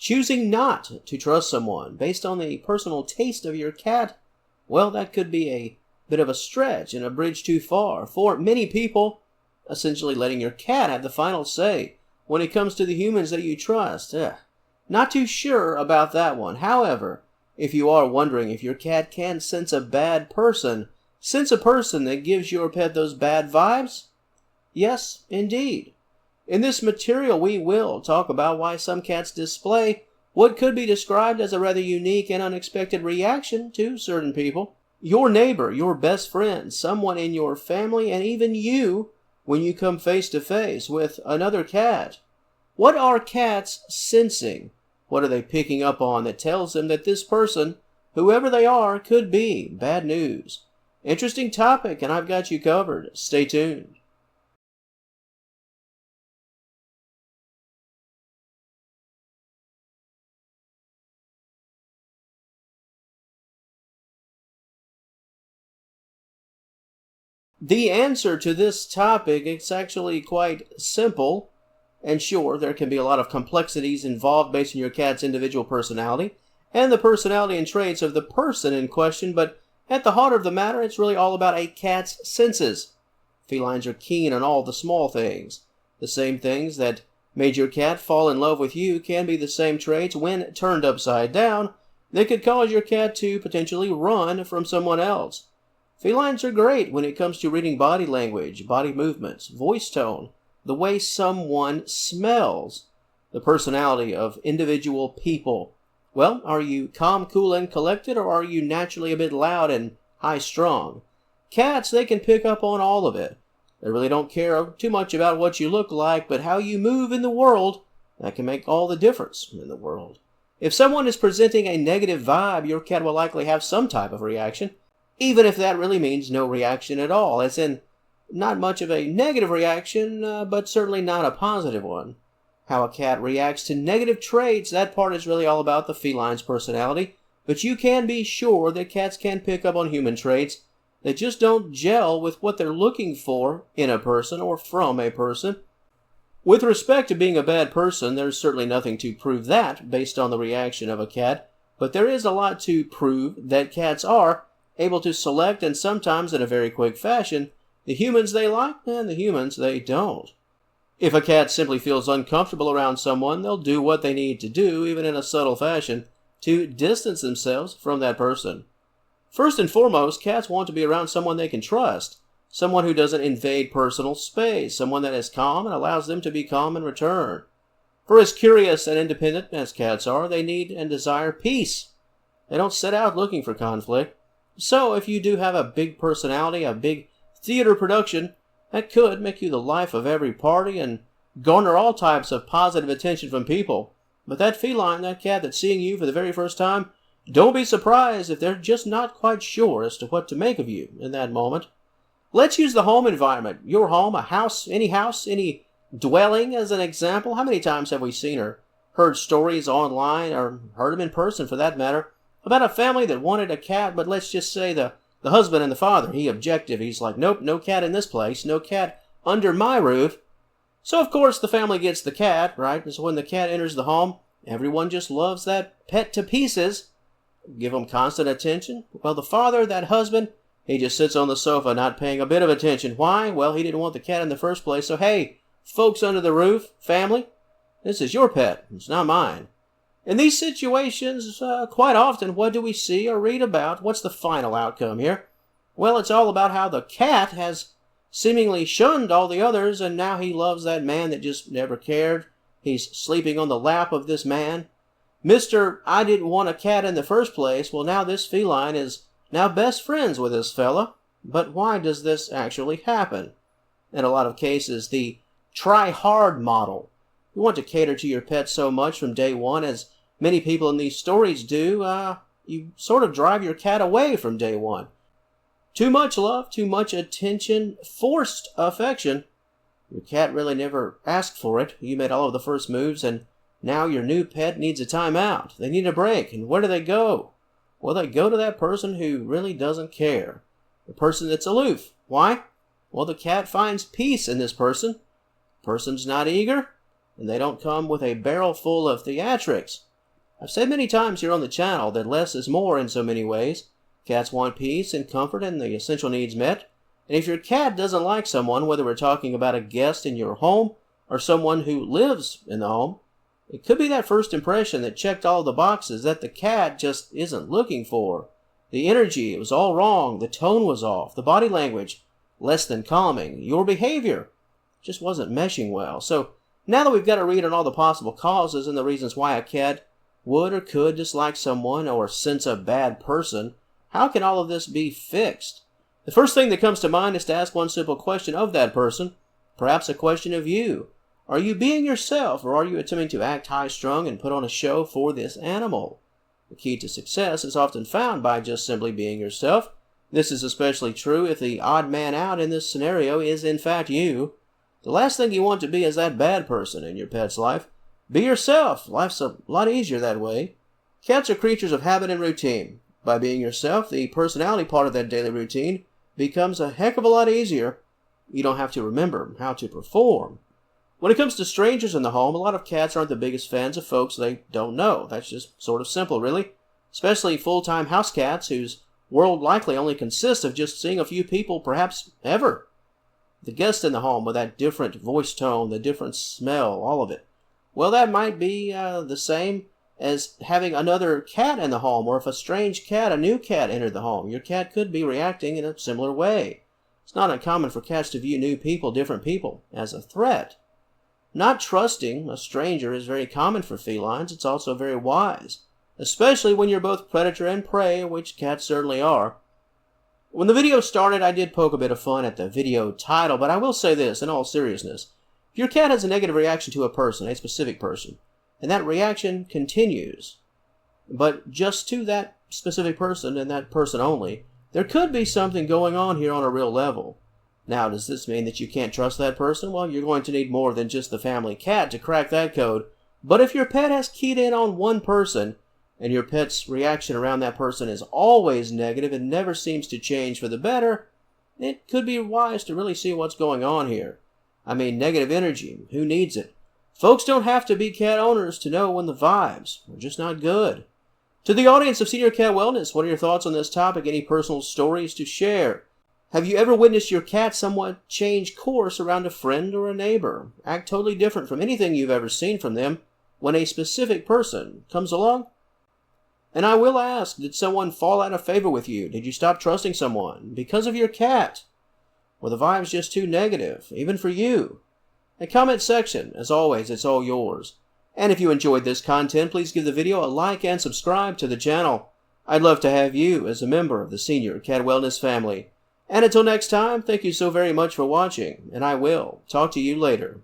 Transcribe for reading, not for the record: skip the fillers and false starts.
Choosing not to trust someone based on the personal taste of your cat, well, that could be a bit of a stretch and a bridge too far for many people, essentially letting your cat have the final say when it comes to the humans that you trust. Not too sure about that one. However, if you are wondering if your cat can sense a person that gives your pet those bad vibes, yes, indeed. In this material, we will talk about why some cats display what could be described as a rather unique and unexpected reaction to certain people. Your neighbor, your best friend, someone in your family, and even you when you come face to face with another cat. What are cats sensing? What are they picking up on that tells them that this person, whoever they are, could be bad news? Interesting topic, and I've got you covered. Stay tuned. The answer to this topic is actually quite simple. And sure, there can be a lot of complexities involved based on your cat's individual personality and the personality and traits of the person in question, but at the heart of the matter, it's really all about a cat's senses. Felines are keen on all the small things. The same things that made your cat fall in love with you can be the same traits when turned upside down that could cause your cat to potentially run from someone else. Felines are great when it comes to reading body language, body movements, voice tone, the way someone smells, the personality of individual people. Well, are you calm, cool, and collected, or are you naturally a bit loud and high-strung? Cats, they can pick up on all of it. They really don't care too much about what you look like, but how you move in the world, that can make all the difference in the world. If someone is presenting a negative vibe, your cat will likely have some type of reaction, even if that really means no reaction at all, as in not much of a negative reaction, but certainly not a positive one. How a cat reacts to negative traits, that part is really all about the feline's personality, but you can be sure that cats can pick up on human traits that just don't gel with what they're looking for in a person or from a person. With respect to being a bad person, there's certainly nothing to prove that based on the reaction of a cat, but there is a lot to prove that cats are able to select, and sometimes in a very quick fashion, the humans they like and the humans they don't. If a cat simply feels uncomfortable around someone, they'll do what they need to do, even in a subtle fashion, to distance themselves from that person. First and foremost, cats want to be around someone they can trust, someone who doesn't invade personal space, someone that is calm and allows them to be calm in return. For as curious and independent as cats are, they need and desire peace. They don't set out looking for conflict. So if you do have a big personality, a big theater production, that could make you the life of every party and garner all types of positive attention from people. But that feline, that cat that's seeing you for the very first time, don't be surprised if they're just not quite sure as to what to make of you in that moment. Let's use the home environment. Your home, house, any dwelling as an example. How many times have we seen or heard stories online, or heard them in person for that matter, about a family that wanted a cat, but let's just say the husband and the father, he objective. He's like, nope, no cat in this place, no cat under my roof. So of course the family gets the cat, right? And so when the cat enters the home, everyone just loves that pet to pieces. Give him constant attention. Well, the father, that husband, he just sits on the sofa not paying a bit of attention. Why? Well, he didn't want the cat in the first place. So hey, folks under the roof, family, this is your pet. It's not mine. In these situations, quite often, what do we see or read about? What's the final outcome here? Well, it's all about how the cat has seemingly shunned all the others, and now he loves that man that just never cared. He's sleeping on the lap of this man. Mr. I didn't want a cat in the first place. Well, now this feline is now best friends with this fella. But why does this actually happen? In a lot of cases, the try-hard model. You want to cater to your pet so much from day one, as many people in these stories do, you sort of drive your cat away from day one. Too much love, too much attention, forced affection. Your cat really never asked for it. You made all of the first moves, and now your new pet needs a timeout. They need a break, and where do they go? Well, they go to that person who really doesn't care. The person that's aloof. Why? Well, the cat finds peace in this person. The person's not eager, and they don't come with a barrel full of theatrics. I've said many times here on the channel that less is more in so many ways. Cats want peace and comfort and the essential needs met. And if your cat doesn't like someone, whether we're talking about a guest in your home or someone who lives in the home, it could be that first impression that checked all the boxes that the cat just isn't looking for. The energy, it was all wrong. The tone was off. The body language, less than calming. Your behavior just wasn't meshing well. So now that we've got a read on all the possible causes and the reasons why a cat would or could dislike someone or sense a bad person, how can all of this be fixed? The first thing that comes to mind is to ask one simple question of that person, perhaps a question of you. Are you being yourself, or are you attempting to act high-strung and put on a show for this animal? The key to success is often found by just simply being yourself. This is especially true if the odd man out in this scenario is in fact you. The last thing you want to be is that bad person in your pet's life. Be yourself. Life's a lot easier that way. Cats are creatures of habit and routine. By being yourself, the personality part of that daily routine becomes a heck of a lot easier. You don't have to remember how to perform. When it comes to strangers in the home, a lot of cats aren't the biggest fans of folks they don't know. That's just sort of simple, really. Especially full-time house cats whose world likely only consists of just seeing a few people, perhaps ever. The guest in the home with that different voice tone, the different smell, all of it. Well, that might be the same as having another cat in the home, or if a strange cat, a new cat, entered the home. Your cat could be reacting in a similar way. It's not uncommon for cats to view new people, different people, as a threat. Not trusting a stranger is very common for felines. It's also very wise, especially when you're both predator and prey, which cats certainly are. When the video started, I did poke a bit of fun at the video title, but I will say this in all seriousness. If your cat has a negative reaction to a person, a specific person, and that reaction continues, but just to that specific person and that person only, there could be something going on here on a real level. Now, does this mean that you can't trust that person? Well, you're going to need more than just the family cat to crack that code. But if your pet has keyed in on one person, and your pet's reaction around that person is always negative and never seems to change for the better, it could be wise to really see what's going on here. I mean, negative energy, who needs it? Folks don't have to be cat owners to know when the vibes are just not good. To the audience of Senior Cat Wellness, what are your thoughts on this topic? Any personal stories to share? Have you ever witnessed your cat somewhat change course around a friend or a neighbor? Act totally different from anything you've ever seen from them when a specific person comes along? And I will ask, did someone fall out of favor with you? Did you stop trusting someone because of your cat? Were the vibes just too negative, even for you? The comment section, as always, it's all yours. And if you enjoyed this content, please give the video a like and subscribe to the channel. I'd love to have you as a member of the Senior Cat Wellness family. And until next time, thank you so very much for watching, and I will talk to you later.